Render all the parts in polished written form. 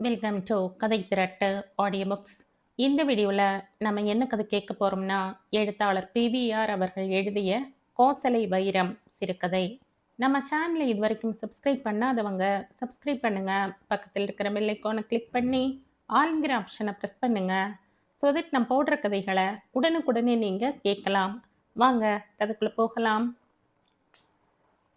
Welcome to கதை திரட்டு audio books. இந்த வீடியோவில் நம்ம என்ன கதை கேட்க போகிறோம்னா, எழுத்தாளர் பிவிஆர் அவர்கள் எழுதிய கோசலை வைரம் சிறுகதை. நம்ம சேனலை இது வரைக்கும் சப்ஸ்கிரைப் பண்ணாதவங்க சப்ஸ்கிரைப் பண்ணுங்க. பக்கத்தில் இருக்கிற பெல் ஐக்கானை கிளிக் பண்ணி ஆல்ங்கிற ஆப்ஷனை ப்ரெஸ் பண்ணுங்க. ஸோ தட் நம்ம போடுற கதைகளை உடனுக்குடனே நீங்கள் கேட்கலாம். வாங்க கதைக்குள்ளே போகலாம்.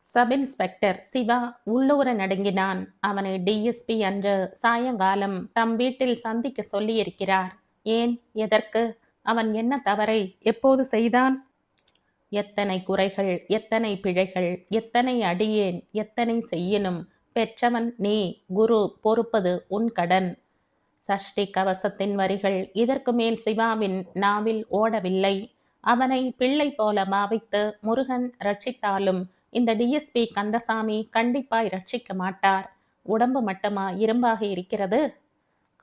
சப் இன்ஸ்பெக்டர் சிவா உள்ளூர நடுங்கினான். அவனை டிஎஸ்பி அன்று சாயங்காலம் தம் வீட்டில் சந்திக்க சொல்லியிருக்கிறார். ஏன், எதற்கு? அவன் என்ன தவறை எப்போது செய்தான்? எத்தனை குறைகள், எத்தனை பிழைகள், எத்தனை அடியேன், எத்தனை செய்யணும். பெற்றவன் நீ, குரு பொறுப்பது உன் கடன். சஷ்டி கவசத்தின் வரிகள் இதற்கு மேல் சிவாவின் நாவில் ஓடவில்லை. அவனை பிள்ளை போல பாவித்து முருகன் ரட்சித்தாலும் இந்த டிஎஸ்பி கந்தசாமி கண்டிப்பாய் ரட்சிக்க மாட்டார். உடம்பு மட்டுமா இரும்பாக இருக்கிறது?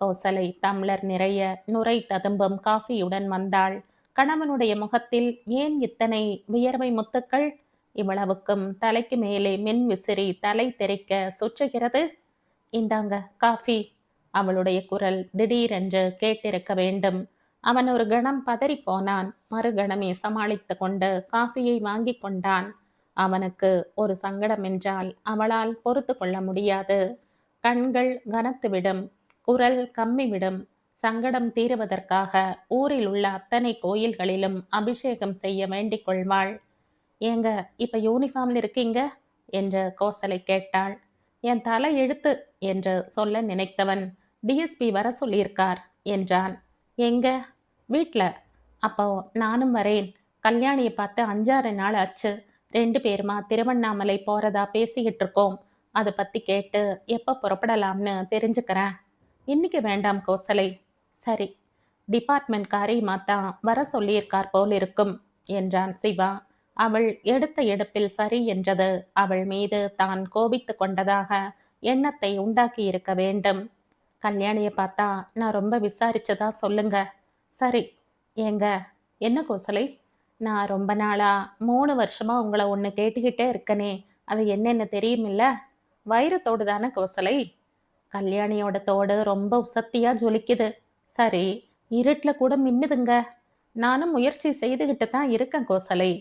கோசலை டம்ளர் நிறைய நுரை ததும்பும் காஃபியுடன் வந்தாள். கணவனுடைய முகத்தில் ஏன் இத்தனை வியர்வை முத்துக்கள்? இவ்வளவுக்கும் தலைக்கு மேலே மின் விசிறி தலை தெறிக்க சுற்றுகிறது. இந்தாங்க காஃபி. அவளுடைய குரல் திடீரென்று கேட்டிருக்க வேண்டும். அவன் ஒரு கணம் பதறி போனான். மறுகணமே சமாளித்து கொண்டு காஃபியை வாங்கி கொண்டான். அவனுக்கு ஒரு சங்கடம் என்றால் அவளால் பொறுத்து கொள்ள முடியாது. கண்கள் கனத்துவிடும், குரல் கம்மிவிடும். சங்கடம் தீருவதற்காக ஊரில் உள்ள அத்தனை கோயில்களிலும் அபிஷேகம் செய்ய வேண்டிக் கொள்வாள். ஏங்க, இப்ப யூனிஃபார்ம்ல இருக்கீங்க என்று கோசலை கேட்டாள். என் தலை எழுத்து என்று சொல்ல நினைத்தவன் டிஎஸ்பி வர சொல்லியிருக்கார் என்றான். எங்க? வீட்டில். அப்போ நானும் வரேன். கல்யாணியை பார்த்து 5-6 நாள் ஆச்சு. 2 பேருமா திருவண்ணாமலை போறதா பேசிக்கிட்டு இருக்கோம். அதை பத்தி கேட்டு எப்போ புறப்படலாம்னு தெரிஞ்சுக்கிறேன். இன்னைக்கு வேண்டாம் கோசலை. சரி, டிபார்ட்மெண்ட் காரியமா தான் வர சொல்லியிருக்கார் போல் இருக்கும் என்றான் சிவா. அவள் எடுத்த எடுப்பில் சரி என்றது அவள் மீது தான் கோபித்து கொண்டதாக எண்ணத்தை உண்டாக்கி இருக்க வேண்டும். கல்யாணியை பார்த்தா நான் ரொம்ப விசாரிச்சதா சொல்லுங்க. சரி. ஏங்க, என்ன கோசலை? நான் ரொம்ப நாளா 3 வருஷமா உங்களை ஒன்று கேட்டுக்கிட்டே இருக்கனே, அது என்னென்ன தெரியுமில்ல? வைரத்தோடு தானே கோசலை? கல்யாணியோட தோடு ரொம்ப உசத்தியா ஜொலிக்குது. சரி, இருட்டில் கூட மின்னுதுங்க. நானும் முயற்சி செய்துகிட்டு தான் இருக்கேன் கோசலை.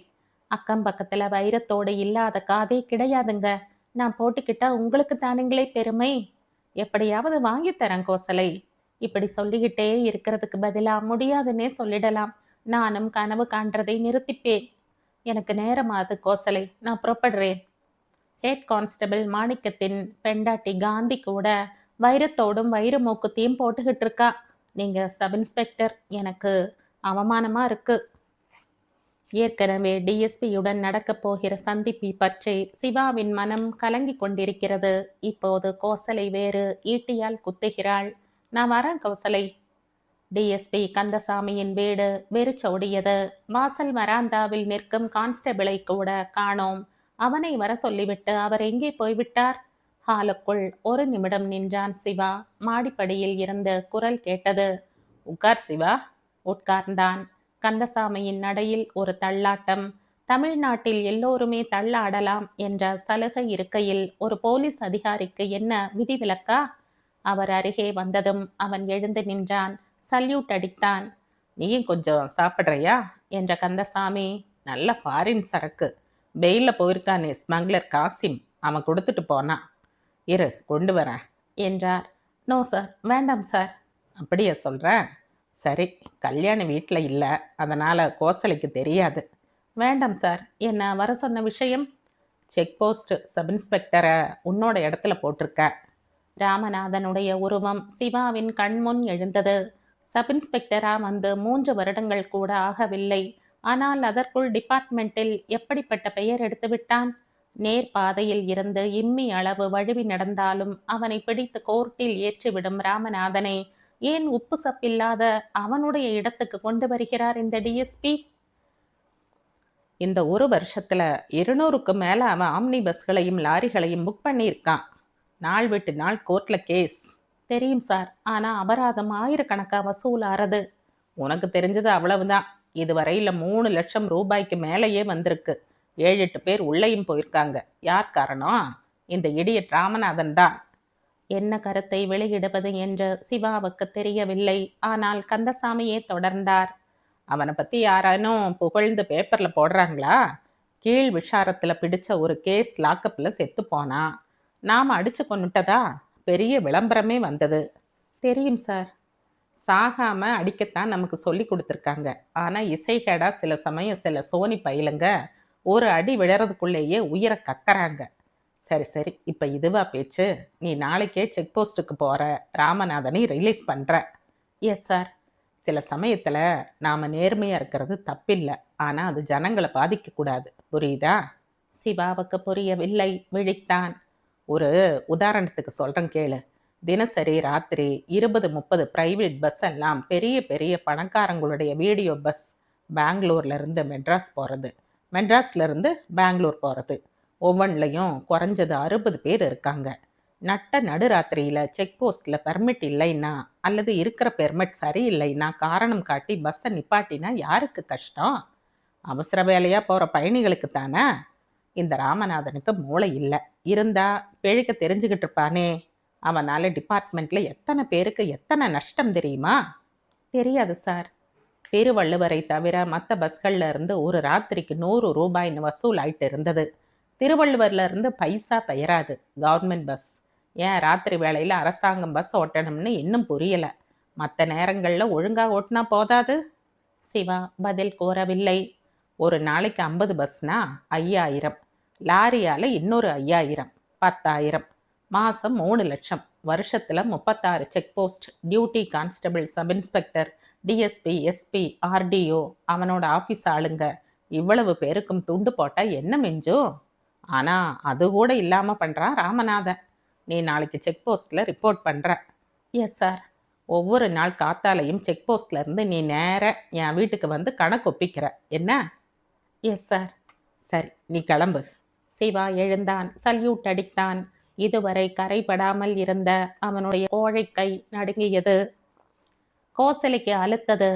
அக்கம் பக்கத்துல வைரத்தோடு இல்லாத காதே கிடையாதுங்க. நான் போட்டுக்கிட்டா உங்களுக்கு தானுங்களே பெருமை. எப்படியாவது வாங்கி தரேன் கோசலை. இப்படி சொல்லிக்கிட்டே இருக்கிறதுக்கு பதிலா முடியாதுன்னே சொல்லிடலாம். நானும் கனவு காண்றதை நிறுத்திப்பேன். எனக்கு நேரமாது கோசலை, நான் புறப்படுறேன். ஹெட் கான்ஸ்டபிள் மாணிக்கத்தின் பெண்டாட்டி காந்தி கூட வைரத்தோடும் வைர மூக்குத்தையும் போட்டுக்கிட்டு இருக்கா. நீங்க சப் இன்ஸ்பெக்டர், எனக்கு அவமானமா இருக்கு. ஏற்கனவே டிஎஸ்பியுடன் நடக்கப் போகிற சந்திப்பை பற்றி சிவாவின் மனம் கலங்கி கொண்டிருக்கிறது. இப்போது கோசலை வேறு ஈட்டியால் குத்துகிறாள். நான் வரேன் கோசலை. டிஎஸ்பி கந்தசாமியின் வீடு வெறிச்சோடியது. வாசல் வராந்தாவில் நிற்கும் கான்ஸ்டபிளை கூட காணோம். அவனை வர சொல்லிவிட்டு அவர் எங்கே போய்விட்டார்? ஹாலுக்குள் ஒரு நிமிடம் நின்றான் சிவா. மாடிப்படியில் இருந்து குரல் கேட்டது. உட்கார் சிவா. உட்கார்ந்தான். கந்தசாமியின் நடையில் ஒரு தள்ளாட்டம். தமிழ்நாட்டில் எல்லோருமே தள்ளாடலாம் என்ற சலுகை இருக்கையில் ஒரு போலீஸ் அதிகாரிக்கு என்ன விதிவிலக்கா? அவர் அருகே வந்ததும் அவன் எழுந்து நின்றான். சல்யூட் அடித்தான். நீயும் கொஞ்சம் சாப்பிட்றியா என்ற கந்தசாமி. நல்ல ஃபாரின் சரக்கு. பெயிலில் போயிருக்கானே ஸ்மக்லர் காசிம், அவன் கொடுத்துட்டு போனான். இரு, கொண்டு வரேன் என்றார். நோ சார், வேண்டாம் சார். அப்படியே சொல்கிறேன். சரி, கல்யாணி வீட்டில் இல்லை, அதனால் கோசலைக்கு தெரியாது. வேண்டாம் சார். என்ன வர சொன்ன விஷயம்? செக் போஸ்ட் சப் இன்ஸ்பெக்டரை உன்னோட இடத்துல போட்டிருக்க. ராமநாதனுடைய உருவம் சிவாவின் கண்முன் எழுந்தது. சப் இன்ஸ்பெக்டரா வந்து 3 வருடங்கள் கூட ஆகவில்லை. ஆனால் அதற்குள் டிபார்ட்மெண்ட்டில் எப்படிப்பட்ட பெயர் எடுத்து விட்டான்? நேர் பாதையில் இருந்து இம்மி அளவு வழுவி நடந்தாலும் அவனை பிடித்து கோர்ட்டில் ஏற்றிவிடும் ராமநாதனை ஏன் உப்பு சப்பில்லாத அவனுடைய இடத்துக்கு கொண்டு வருகிறார் இந்த டிஎஸ்பி? இந்த 1 வருஷத்துல 200க்கு மேல அவன் ஆம்னி பஸ்களையும் லாரிகளையும் புக் பண்ணியிருக்கான். நாள் விட்டு நாள் கோர்ட்ல கேஸ். தெரியும் சார், ஆனா அபராதம் ஆயிரக்கணக்காக வசூலாறது. உனக்கு தெரிஞ்சது அவ்வளவுதான். இதுவரையில் 3 லட்சம் ரூபாய்க்கு மேலேயே வந்திருக்கு. 7-8 பேர் உள்ளேயும் போயிருக்காங்க. யார் காரணம்? இந்த இடியட் ராமநாதன் தான். என்ன கருத்தை வெளியிடுவது என்று சிவாவுக்கு தெரியவில்லை. ஆனால் கந்தசாமியே தொடர்ந்தார். அவனை பத்தி யாரானும் புகழ்ந்து பேப்பர்ல போடுறாங்களா? கீழ் விஷாரத்துல பிடிச்ச ஒரு கேஸ் லாக்கப்ல செத்து போனா. நாம அடிச்சு கொன்னுட்டதா பெரிய விளம்பரமே வந்தது. தெரியும் சார். சாகாம அடிக்கத்தான் நமக்கு சொல்லி கொடுத்துருக்காங்க. ஆனா இசைகேடா சில சமயம் சில சோனி பயிலுங்க ஒரு அடி விழறதுக்குள்ளேயே உயிரை கக்கறாங்க. சரி சரி, இப்ப இதுவா பேச்சு? நீ நாளைக்கே செக் போஸ்ட்டுக்கு போற, ராமநாதனை ரிலீஸ் பண்ற. Yes sir. சில சமயத்துல நாம நேர்மையா இருக்கிறது தப்பில்லை. ஆனா அது ஜனங்களை பாதிக்க கூடாது, புரியுதா? சிவாவுக்கு புரியவில்லை, விழித்தான். ஒரு உதாரணத்துக்கு சொல்றேன் கேளு. தினசரி ராத்திரி 20-30 பிரைவேட் பஸ் எல்லாம் பெரிய பெரிய பணக்காரங்களுடைய வீடியோ பஸ். பெங்களூர்ல இருந்து மெட்ராஸ் போறது, மெட்ராஸ்ல இருந்து பெங்களூர் போறது. ஒவ்வொன்றிலையும் குறைஞ்சது 60 பேர் இருக்காங்க. நட்ட நடுராத்திரியில் செக் போஸ்ட்டில் பெர்மிட் இல்லைன்னா அல்லது இருக்கிற பெர்மிட் சரியில்லைன்னா காரணம் காட்டி பஸ்ஸை நிப்பாட்டினா யாருக்கு கஷ்டம்? அவசர வேலையாக போகிற பயணிகளுக்கு தானே. இந்த ராமநாதனுக்கு மூளை இல்லை. இருந்தா பிழைக்க தெரிஞ்சுக்கிட்டு இருப்பானே. அவனால் டிபார்ட்மெண்ட்டில் எத்தனை பேருக்கு எத்தனை நஷ்டம் தெரியுமா? தெரியாது சார். திருவள்ளுவரை தவிர மற்ற பஸ்களில் இருந்து ஒரு ராத்திரிக்கு 100 ரூபாய்னு வசூல் ஆயிட்டு இருந்தது. திருவள்ளுவர்ல இருந்து பைசா பெயராது கவர்மெண்ட் பஸ். ஏன் ராத்திரி வேளையில் அரசாங்கம் பஸ் ஓட்டணும்னு இன்னும் புரியல. மற்ற நேரங்களில் ஒழுங்கா ஓட்டினா போதாது? சிவா பதில் கூறவில்லை. ஒரு நாளைக்கு 50 பஸ்னா 5000, லாரியால் இன்னொரு 5000, 10,000, மாதம் 3 லட்சம், வருஷத்தில் 36 check post, duty constable, sub inspector, DSP, SP, RTO, அவனோட ஆஃபீஸ் ஆளுங்க, இவ்வளவு பேருக்கும் துண்டு போட்டால் என்ன மிஞ்சும்? ஆனால் அது கூட இல்லாமல் பண்ணுறான் ராமநாதன். நீ நாளைக்கு செக் போஸ்ட்டில் ரிப்போர்ட் பண்ணுற. Yes sir. ஒவ்வொரு நாள் காத்தாலையும் செக் போஸ்ட்ல இருந்து நீ நேர என் வீட்டுக்கு வந்து கணக்கு ஒப்பிக்கிற, என்ன? Yes sir. சரி, நீ கிளம்பு. சிவா எழுந்தான், சல்யூட் அடித்தான். இதுவரை கரைபடாமல் இருந்த அவனுடைய கோழை கை நடுங்கியது. கோசலைக்கு அழுத்தது.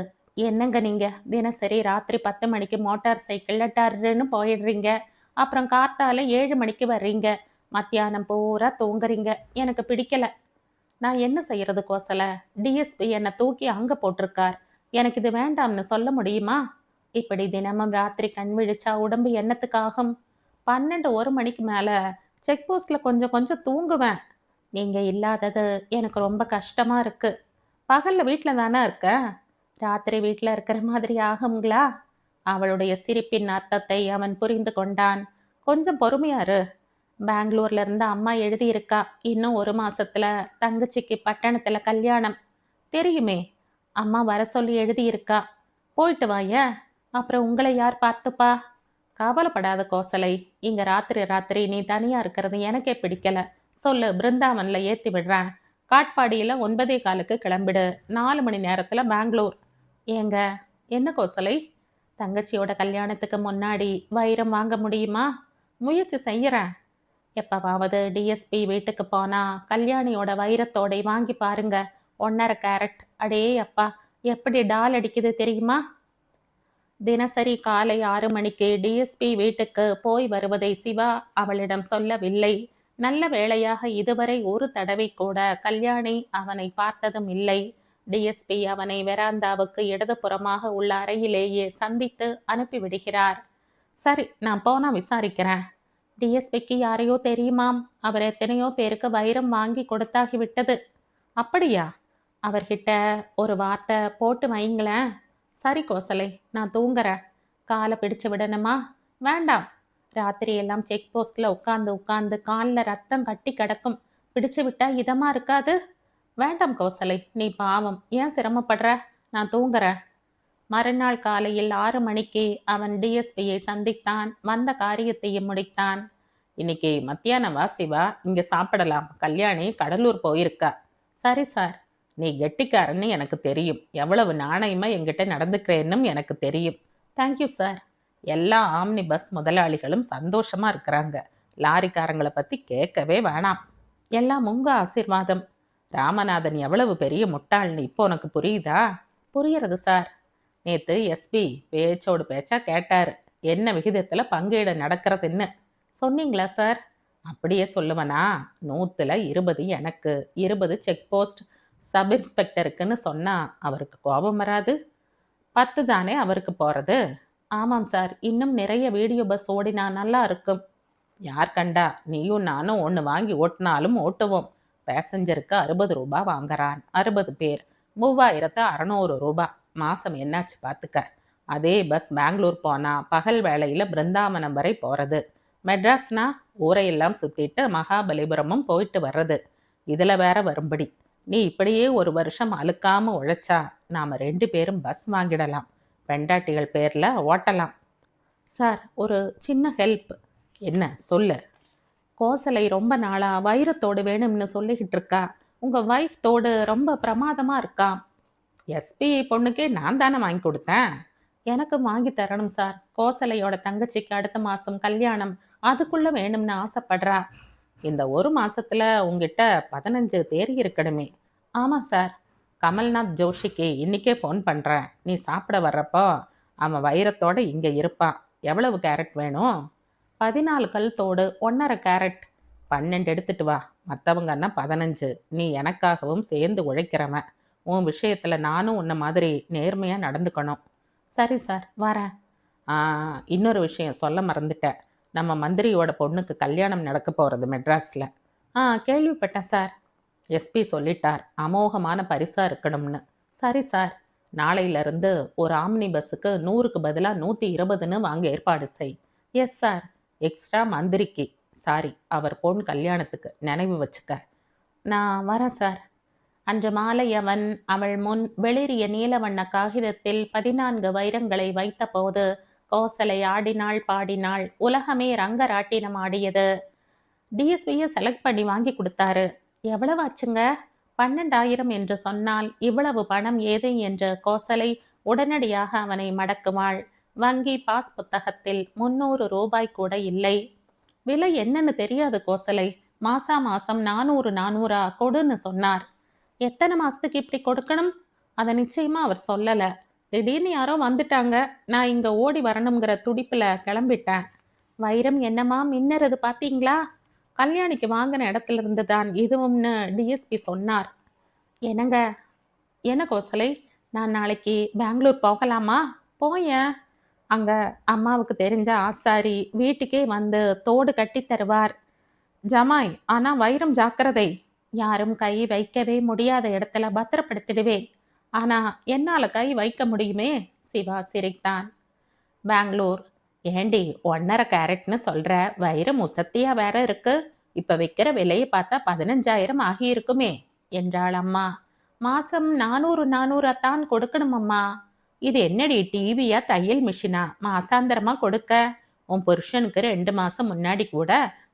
என்னங்க நீங்க தினசரி ராத்திரி 10 மணிக்கு மோட்டார் சைக்கிளில் டர்ன்னு போயிடுறீங்க. அப்புறம் காத்தால 7 மணிக்கு வர்றீங்க. மத்தியானம் பூரா தூங்குறீங்க. எனக்கு பிடிக்கல. நான் என்ன செய்யறது கோசலை? டிஎஸ்பி என்னை தூக்கி அங்கே போட்டிருக்கார். எனக்கு இது வேண்டாம்னு சொல்ல முடியுமா? இப்படி தினமும் ராத்திரி கண் விழிச்சா உடம்பு என்னத்துக்காகும்? 12-1 மணிக்கு மேலே செக் போஸ்ட்டில் கொஞ்சம் கொஞ்சம் தூங்குவேன். நீங்கள் இல்லாதது எனக்கு ரொம்ப கஷ்டமாக இருக்கு. பகலில் வீட்டில் தானே இருக்க. ராத்திரி வீட்டில் இருக்கிற மாதிரி ஆகுங்களா? அவளுடைய சிரிப்பின் அர்த்தத்தை அவன் புரிந்து கொண்டான். கொஞ்சம் பொறுமையாரு. பெங்களூர்ல இருந்து அம்மா எழுதியிருக்கா. இன்னும் 1 மாசத்துல தங்கச்சிக்கு பட்டணத்துல கல்யாணம். தெரியுமே, அம்மா வர சொல்லி எழுதியிருக்கா. போயிட்டு வாய. அப்புறம் உங்களை யார் பார்த்துப்பா? கவலைப்படாத கோசலை. இங்க ராத்திரி ராத்திரி நீ தனியா இருக்கிறது எனக்கே பிடிக்கல. சொல்லு, பிருந்தாவன்ல ஏத்தி விடுறேன். காட்பாடியில 9:15 கிளம்பிடு. 4 மணி நேரத்துல பெங்களூர். ஏங்க, என்ன கோசலை? தங்கச்சியோட கல்யாணத்துக்கு முன்னாடி வைரம் வாங்க முடியுமா? முயற்சி செய்யறேன். எப்பவாவது டிஎஸ்பி வீட்டுக்கு போனா கல்யாணியோட வைரத்தோடை வாங்கி பாருங்க. 1.5 கேரட். அடே அப்பா, எப்படி டால் அடிக்குது தெரியுமா? தினசரி காலை 6 மணிக்கு டிஎஸ்பி வீட்டுக்கு போய் வருவதை சிவா அவளிடம் சொல்லவில்லை. நல்ல வேளையாக இதுவரை ஒரு தடவை கூட கல்யாணி அவனை பார்த்ததும் இல்லை. டிஎஸ்பி அவனை வெராந்தாவுக்கு இடதுபுறமாக உள்ள அறையிலேயே சந்தித்து அனுப்பிவிடுகிறார். சரி, நான் போனா விசாரிக்கிறேன். டிஎஸ்பிக்கு யாரையோ தெரியுமாம். அவர் எத்தனையோ பேருக்கு வைரம் வாங்கி கொடுத்தாகிவிட்டது. அப்படியா? அவர்கிட்ட ஒரு வார்த்தை போட்டு வைங்களேன். சரி கோசலை, நான் தூங்குறேன். காலை பிடிச்சு விடணுமா? வேண்டாம். ராத்திரி எல்லாம் செக் போஸ்ட்ல உட்கார்ந்து உட்கார்ந்து காலில் ரத்தம் கட்டி கிடக்கும். பிடிச்சு விட்டா இதமா இருக்காது. வேண்டாம் கோசலை, நீ பாவம். ஏன் சிரமப்படுற? நான் தூங்குறேன். மறுநாள் காலையில் 6 மணிக்கு அவன் டிஎஸ்பியை சந்தித்தான். வந்த காரியத்தையும் முடித்தான். இன்னைக்கு மத்தியானம் வா சிவா, இங்க சாப்பிடலாம். கல்யாணி கடலூர் போயிருக்கா. சரி சார். நீ கெட்டிக்காரன்னு எனக்கு தெரியும். எவ்வளவு நாணயமா என்கிட்ட நடந்துக்கிறேன்னும் எனக்கு தெரியும். Thank you sir. எல்லா ஆம்னி பஸ் முதலாளிகளும் சந்தோஷமா இருக்கிறாங்க. லாரிக்காரங்களை பத்தி கேட்கவே வேணாம். எல்லாம் உங்க ஆசீர்வாதம். ராமநாதன் எவ்வளவு பெரிய முட்டாள்னு இப்போ உனக்கு புரியுதா? புரியுறது சார். நேற்று எஸ்பி பேச்சோடு பேச்சா கேட்டார். என்ன விகிதத்தில் பங்கீடு நடக்கிறதுன்னு சொன்னீங்களா சார்? அப்படியே சொல்லுவனா? 100ல 20 எனக்கு, 20 செக் போஸ்ட் சப் இன்ஸ்பெக்டருக்குன்னு சொன்னா அவருக்கு கோபம் வராது? 10 தானே அவருக்கு போறது. ஆமாம் சார். இன்னும் நிறைய வீடியோ பஸ் ஓடினா நல்லா இருக்கும். யார் கண்டா? நீயும் நானும் ஒண்ணு வாங்கி ஓட்டுனாலும் ஓட்டுவோம். பேசஞ்சருக்கு ரூ. 60 வாங்குறான். 60 பேர். ரூ. 3600. மாசம் என்னாச்சு பாத்துக்க. அதே பஸ் பெங்களூர் போனா பகல் வேளையில பிருந்தாவனம் வரை போறது. மெட்ராஸ்னா ஊரையெல்லாம் சுத்திட்டு மகாபலிபுரமும் போயிட்டு வர்றது. இதுல வேற வரும்படி. நீ இப்படியே ஒரு வருஷம் அலுக்காம உழைச்சா நாம 2 பேரும் பஸ் வாங்கிடலாம். பெண்டாட்டிகள் பேர்ல ஓட்டலாம். சார், ஒரு சின்ன ஹெல்ப். என்ன சொல்லு. கோசலை ரொம்ப நாளா வைரத்தோடு வேணும்னு சொல்லிக்கிட்டு இருக்கா. உங்க வைஃப் தோடு ரொம்ப பிரமாதமா இருக்காம். எஸ்பி பொண்ணுக்கே நான் தானே வாங்கி கொடுத்தேன். எனக்கு வாங்கி தரணும் சார். கோசலையோட தங்கச்சிக்கு அடுத்த மாசம் கல்யாணம். அதுக்குள்ள வேணும்னு ஆசைப்படுறா. இந்த ஒரு மாசத்துல உங்ககிட்ட 15 தேறி இருக்கணுமே. ஆமா சார். கமல்நாத் ஜோஷிக்கு இன்னைக்கே ஃபோன் பண்றேன். நீ சாப்பிட வர்றப்போ அவன் வைரத்தோட இங்க இருப்பான். எவ்வளவு கேரட் வேணும்? 14 கல் தோடு 1.5 கேரட். 12 எடுத்துட்டு வா. மற்றவங்கன்னா 15. நீ எனக்காகவும் சேர்ந்து உழைக்கிறவன். உன் விஷயத்துல நானும் உன்ன மாதிரி நேர்மையா நடந்துக்கணும். சரி சார், வரேன். ஆ, இன்னொரு விஷயம் சொல்ல மறந்துட்டேன். நம்ம மந்திரியோட பொண்ணுக்கு கல்யாணம் நடக்க போறது மெட்ராஸ்ல. கேள்விப்பட்டேன் சார். எஸ்பி சொல்லிட்டார். அமோகமான பரிசா இருக்கணும்னு. சரி சார். நாளையிலிருந்து ஒரு ஆம்னி பஸ்ஸுக்கு 100க்கு பதிலா 120ன்னு வாங்க ஏற்பாடு செய். Yes sir. எக்ஸ்ட்ரா மந்திரிக்கு. சாரி, அவர் பொன் கல்யாணத்துக்கு நினைவு வச்சுக்க. நான் வரேன் சார். அன்று மாலை அவன் அவள் முன் வெளிரிய நீலவண்ண காகிதத்தில் 14 வைரங்களை வைத்தபோது கோசலை ஆடினாள், பாடினாள். உலகமே ரங்கராட்டினம் ஆடியது. டிஎஸ்பியை செலக்ட் பண்ணி வாங்கி கொடுத்தாரு. எவ்வளவு ஆச்சுங்க? 12,000 என்று சொன்னால் இவ்வளவு பணம் ஏது என்று கோசலை உடனடியாக அவனை மடக்குவாள். வங்கி பாஸ் புத்தகத்தில் 300 ரூபாய் கூட இல்லை. விலை என்னன்னு தெரியாது கோசலை. மாசா மாசம் 400 கொடுன்னு சொன்னார். எத்தனை மாசத்துக்கு இப்படி கொடுக்கணும்? அதை நிச்சயமா அவர் சொல்லல. திடீர்னு யாரோ வந்துட்டாங்க. நான் இங்க ஓடி வரணுங்கிற துடிப்புல கிளம்பிட்டேன். வைரம் என்னமா மின்னறது பாத்தீங்களா? கல்யாணிக்கு வாங்கின இடத்துல இருந்து தான் இதுவும்னு டிஎஸ்பி சொன்னார். என்னங்க? என்ன கோசலை? நான் நாளைக்கு பெங்களூர் போகலாமா? போயேன். அங்க அம்மாவுக்கு தெரிஞ்ச ஆசாரி வீட்டுக்கே வந்து தோடு கட்டி தருவார். ஜமாய், ஆனா வைரம் ஜாக்கிரதை. யாரும் கை வைக்கவே முடியாத இடத்துல பத்திரப்படுத்திடுவேன். ஆனா என்னால கை வைக்க முடியுமே. சிவா சிரித்தான். பெங்களூர். ஏண்டி 1.5 கேரட்னு சொல்ற? வைரம் உசத்தியா வேற இருக்கு. இப்ப விக்கிற விலையை பார்த்தா 15,000 ஆகியிருக்குமே என்றாள் அம்மா. மாசம் 400 தான் கொடுக்கணும் அம்மா. இது என்னடி டிவியா தையல் மிஷினா மாசாந்திரமா கொடுக்க? உன் புருஷனுக்கு 2 மாசம் முன்னாடி கூட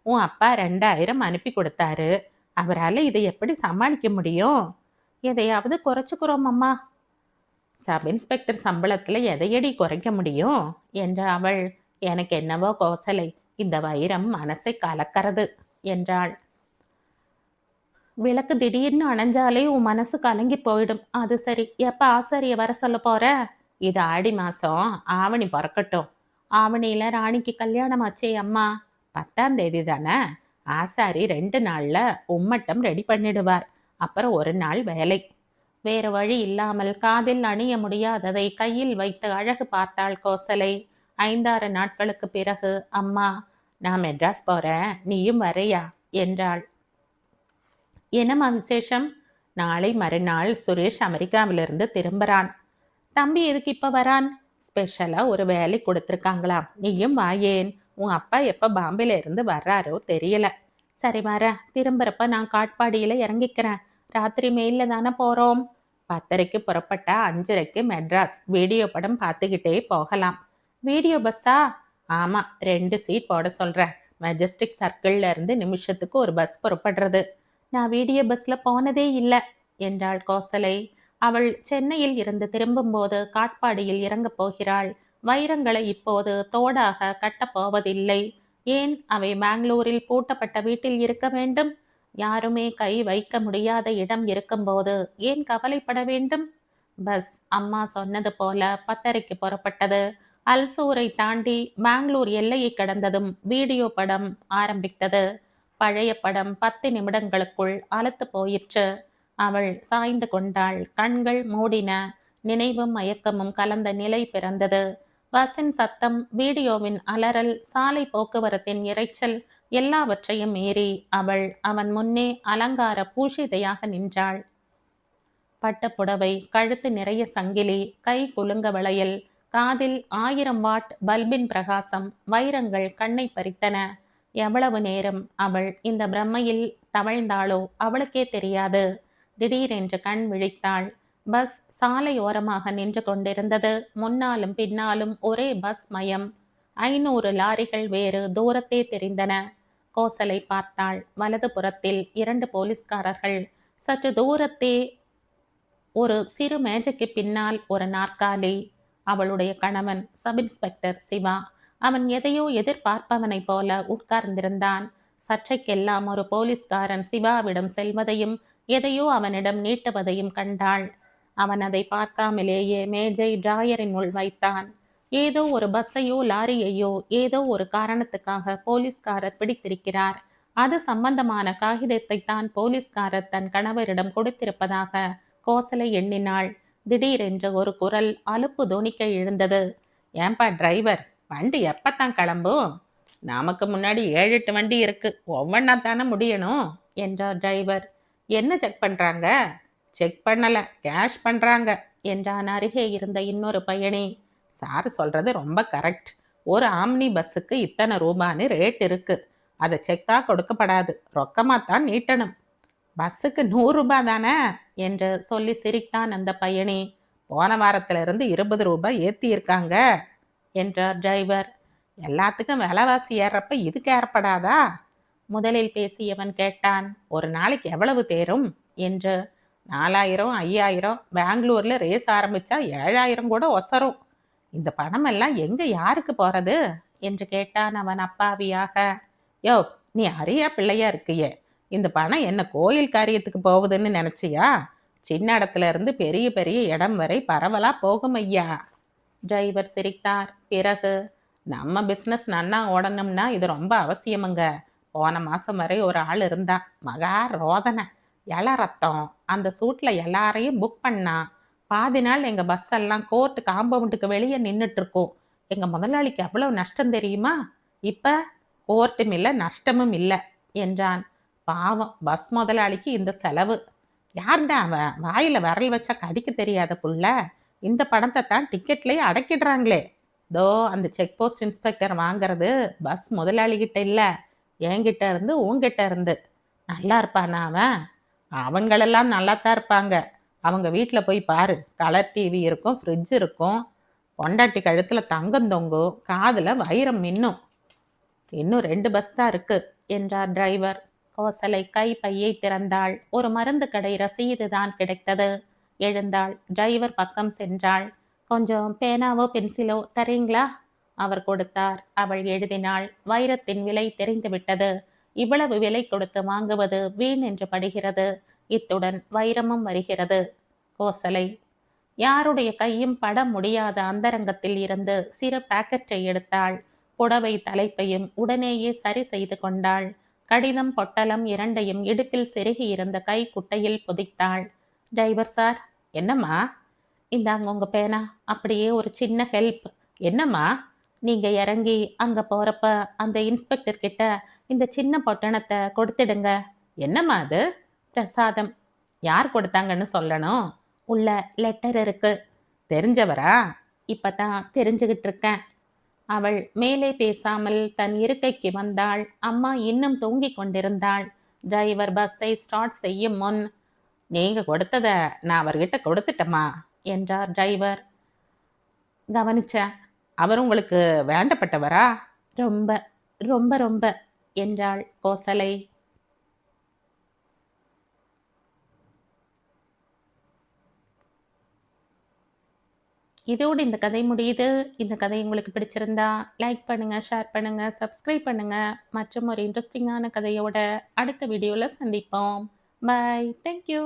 உன் அப்பா 2,000 அனுப்பி கொடுத்தாரு. அவரால் இதை எப்படி சமாளிக்க முடியும்? எதையாவது குறைச்சுக்கிறோம் அம்மா. சப் இன்ஸ்பெக்டர் சம்பளத்துல எதையடி குறைக்க முடியும் என்ற அவள். எனக்கு என்னவோ கோசலை, இந்த வைரம் மனசை கலக்கிறது என்றாள். விளக்கு திடீர்னு அணைஞ்சாலே உன் மனசு கலங்கி போயிடும். அது சரி, எப்ப ஆசாரிய வர சொல்ல போற? இது ஆடி மாசம், ஆவணி பிறக்கட்டும். ஆவணியில ராணிக்கு கல்யாணம் ஆச்சே அம்மா. 10ஆம் தேதி தானே. ஆசாரி 2 நாள்ல உம்மட்டம் ரெடி பண்ணிடுவார். அப்புறம் ஒரு நாள் வேலை. வேறு வழி இல்லாமல் காதில் அணிய முடியாததை கையில் வைத்து அழகு பார்த்தாள் கோசலை. 5-6 நாட்களுக்கு பிறகு, அம்மா, நான் மெட்ராஸ் போறேன், நீயும் வரையா என்றாள். என்னம்மா விசேஷம்? நாளை மறுநாள் சுரேஷ் அமெரிக்காவிலிருந்து திரும்புறான். தம்பி எதுக்கு இப்ப வரான்? ஸ்பெஷலா ஒரு வேலை கொடுத்துருக்காங்களாம். நீயும் வாயேன். உன் அப்பா எப்ப பாம்பேல இருந்து வர்றாரோ தெரியல. சரி, வர. திரும்புறப்ப நான் காட்பாடியில இறங்கிக்கிறேன். ராத்திரி மெயில்ல தானே போறோம். 10:30க்கு புறப்பட்டா 5:30க்கு மெட்ராஸ். வீடியோ படம் பார்த்துக்கிட்டே போகலாம். வீடியோ பஸ்ஸா? ஆமா, 2 சீட் போட சொல்றேன். மெஜஸ்டிக் சர்க்கிள்ல இருந்து நிமிஷத்துக்கு ஒரு பஸ் புறப்படுறது. நான் வீடியோ பஸ்ல போனதே இல்லை என்றாள் கோசலை. அவள் சென்னையில் இருந்து திரும்பும்போது காட்பாடியில் இறங்கப் போகிறாள். வைரங்களை இப்போது தோடாக கட்டப்போவதில்லை. ஏன் அவை பெங்களூரில் பூட்டப்பட்ட வீட்டில் இருக்க வேண்டும்? யாருமே கை வைக்க முடியாத இடம் இருக்கும்போது ஏன் கவலைப்பட வேண்டும்? பஸ் அம்மா சொன்னது போல 10:30க்கு புறப்பட்டது. அல்சூரை தாண்டி பெங்களூர் எல்லையை கடந்ததும் வீடியோ படம் ஆரம்பித்தது. பழைய படம் 10 நிமிடங்களுக்குள் அலுத்து போயிற்று. அவள் சாய்ந்து கொண்டாள். கண்கள் மூடின. நினைவும் மயக்கமும் கலந்த நிலை பிறந்தது. பஸ்ஸின் சத்தம், வீடியோவின் அலறல், சாலை போக்குவரத்தின் இரைச்சல் எல்லாவற்றையும் மீறி அவள் அவன் முன்னே அலங்கார பூஷிதையாக நின்றாள். பட்டப்புடவை, கழுத்து நிறைய சங்கிலி, கை குலுங்க வளையல், காதில் 1000 வாட் பல்பின் பிரகாசம், வைரங்கள் கண்ணை பறித்தன. எவ்வளவு நேரம் அவள் இந்த பிரம்மையில் தவழ்ந்தாளோ அவளுக்கே தெரியாது. திடீரென்று கண் விழித்தாள். பஸ் சாலை ஓரமாக நின்று கொண்டிருந்தது. முன்னாலும் பின்னாலும் ஒரே பஸ் மயம். 500 லாரிகள் வேறு தூரத்தே தெரிந்தன. கோசலை பார்த்தாள். வலது புறத்தில் 2 போலீஸ்காரர்கள். சற்று தூரத்தே ஒரு சிறு மேஜைக்கு பின்னால் ஒரு நாற்காலி. அவளுடைய கணவன் சப் இன்ஸ்பெக்டர் சிவா. அவன் எதையோ எதிர்பார்ப்பவனைப் போல உட்கார்ந்திருந்தான். சற்றைக்கெல்லாம் ஒரு போலீஸ்காரன் சிவாவிடம் செல்வதையும் எதையோ அவனிடம் நீட்டுவதையும் கண்டாள். அவன் அதை பார்க்காமலேயே மேஜை டிராயரின் உள் வைத்தான். ஏதோ ஒரு பஸ்ஸையோ லாரியையோ ஏதோ ஒரு காரணத்துக்காக போலீஸ்காரர் பிடித்திருக்கிறார். அது சம்பந்தமான காகிதத்தை தான் போலீஸ்காரர் தன் கணவரிடம் கொடுத்திருப்பதாக கோசலை எண்ணினாள். திடீரென்று ஒரு குரல் அலுப்பு தொனிக்க எழுந்தது. ஏன்பா டிரைவர், வண்டி எப்பத்தான் கிளம்பும்? நமக்கு முன்னாடி 7-8 வண்டி இருக்கு, ஒவ்வொன்னா தானே முடியணும் என்றார் டிரைவர். என்ன செக் பண்றாங்க? செக் பண்ணல, கேஷ் பண்றாங்க என்றான் அருகே இருந்த இன்னொரு பயணி. சார் சொல்றது ரொம்ப கரெக்ட். ஒரு ஆம்னி பஸ்ஸுக்கு இத்தனை ரூபான்னு ரேட் இருக்கு. அதை செக்கா கொடுக்கப்படாது, ரொக்கமாத்தான் நீட்டணும். பஸ்ஸுக்கு 100 ரூபாய் தானே என்று சொல்லி சிரித்தான் அந்த பயணி. போன வாரத்திலிருந்து 20 ரூபாய் ஏற்றி இருக்காங்க என்றார் டிரைவர். எல்லாத்துக்கும் விலைவாசி ஏறப்ப இதுக்கு ஏற்படாதா? முதலில் பேசியவன் கேட்டான். ஒரு நாளைக்கு எவ்வளவு தேரும் என்று. 4000, 5000, பெங்களூர்ல ரேஸ் ஆரம்பிச்சா 7000 கூட ஒசரும். இந்த பணமெல்லாம் எங்க யாருக்கு போறது என்று கேட்டான் அவன் அப்பாவியாக. யோ, நீ அரியா பிள்ளையா இருக்கியே, இந்த பணம் என்ன கோயில் காரியத்துக்கு போகுதுன்னு நினைச்சியா? சின்ன இடத்துல இருந்து பெரிய பெரிய இடம் வரை பரவலா போகும் ஐயா. டிரைவர் சிரித்தார். பிறகு, நம்ம பிஸ்னஸ் நன்னா ஓடணும்னா இது ரொம்ப அவசியமுங்க. போன மாசம் வரை ஒரு ஆள் இருந்தான், மகா ரோதனை, இள ரத்தம். அந்த சூட்ல எல்லாரையும் புக் பண்ணா. பாதி நாள் எங்க பஸ் எல்லாம் கோர்ட்டு காம்பவுண்டுக்கு வெளியே நின்றுட்டு இருக்கோம். எங்க முதலாளிக்கு அவ்வளவு நஷ்டம் தெரியுமா? இப்ப கோர்ட்டும் இல்லை, நஷ்டமும் இல்லை என்றான். பாவம், பஸ் முதலாளிக்கு இந்த செலவு. யாருண்டா அவன்? வாயில விரல் வச்சா கடிக்க தெரியாத புள்ள. இந்த பணத்தை தான் டிக்கெட்லயே அடக்கிடுறாங்களே. தோ அந்த செக் போஸ்ட் இன்ஸ்பெக்டர் வாங்கிறது பஸ் முதலாளிகிட்ட இல்லை, என்கிட்ட இருந்து உன்கிட்ட இருந்து. நல்லா இருப்பானா அவன்? அவங்களெல்லாம் நல்லாத்தான் இருப்பாங்க. அவங்க வீட்டில் போய் பாரு, கலர் டிவி இருக்கும், ஃப்ரிட்ஜ் இருக்கும், பொண்டாட்டி கழுத்துல தங்கம் தொங்கும், காதுல வைரம் மின்னும். இன்னும் 2 பஸ் தான் இருக்கு என்றார் டிரைவர். கோசலை கை பையை திறந்தாள். ஒரு மருந்து கடை ரசீது தான் கிடைத்தது. எழுந்தாள். டிரைவர் பக்கம் சென்றாள். கொஞ்சம் பேனாவோ பென்சிலோ தரீங்களா? அவர் கொடுத்தார். அவள் எழுதினாள். வைரத்தின் விலை தெரிந்துவிட்டது. இவ்வளவு விலை கொடுத்து வாங்குவது வீண் என்று படுகிறது. இத்துடன் வைரமும் வருகிறது. கோசலை யாருடைய கையும் பட முடியாத அந்தரங்கத்தில் இருந்து சிறு பாக்கெட்டை எடுத்தாள். புடவை தலைப்பையும் உடனேயே சரி செய்து கொண்டாள். கடிதம் பொட்டலம் இரண்டையும் இடுப்பில் செருகி இருந்த கை குட்டையில் புதைத்தாள். Driver sir. என்னம்மா? இந்தாங்க உங்க பேனா. அப்படியே ஒரு சின்ன ஹெல்ப். என்னம்மா? நீங்க இறங்கி அங்க போறப்ப அந்த இன்ஸ்பெக்டர் கிட்ட இந்த சின்ன பொட்டணத்தை கொடுத்துடுங்க. என்னம்மா அது? பிரசாதம். யார் கொடுத்தாங்கன்னு சொல்லணும். உள்ள லெட்டர் இருக்கு. தெரிஞ்சவரா? இப்பதான் தெரிஞ்சுகிட்டு இருக்கேன். அவள் மேலே பேசாமல் தன் இருக்கைக்கு வந்தாள். அம்மா இன்னும் தூங்கிக் கொண்டிருந்தாள். டிரைவர் பஸ்ஸை ஸ்டார்ட் செய்யும் முன், நீங்க கொடுத்தத நான் அவர்கிட்ட கொடுத்துட்டேம்மா என்றார் டிரைவர். கவனிச்சேன். அவர் உங்களுக்கு வேண்டப்பட்டவரா? ரொம்ப ரொம்ப ரொம்ப என்றாள் கோசலை. இதோடு இந்த கதை முடியுது. இந்த கதை உங்களுக்கு பிடிச்சிருந்தா லைக் பண்ணுங்க, ஷேர் பண்ணுங்க, சப்ஸ்கிரைப் பண்ணுங்க. மற்றும் ஒரு இன்ட்ரெஸ்டிங்கான கதையோட அடுத்த வீடியோவில் சந்திப்போம். பை. தேங்க்யூ.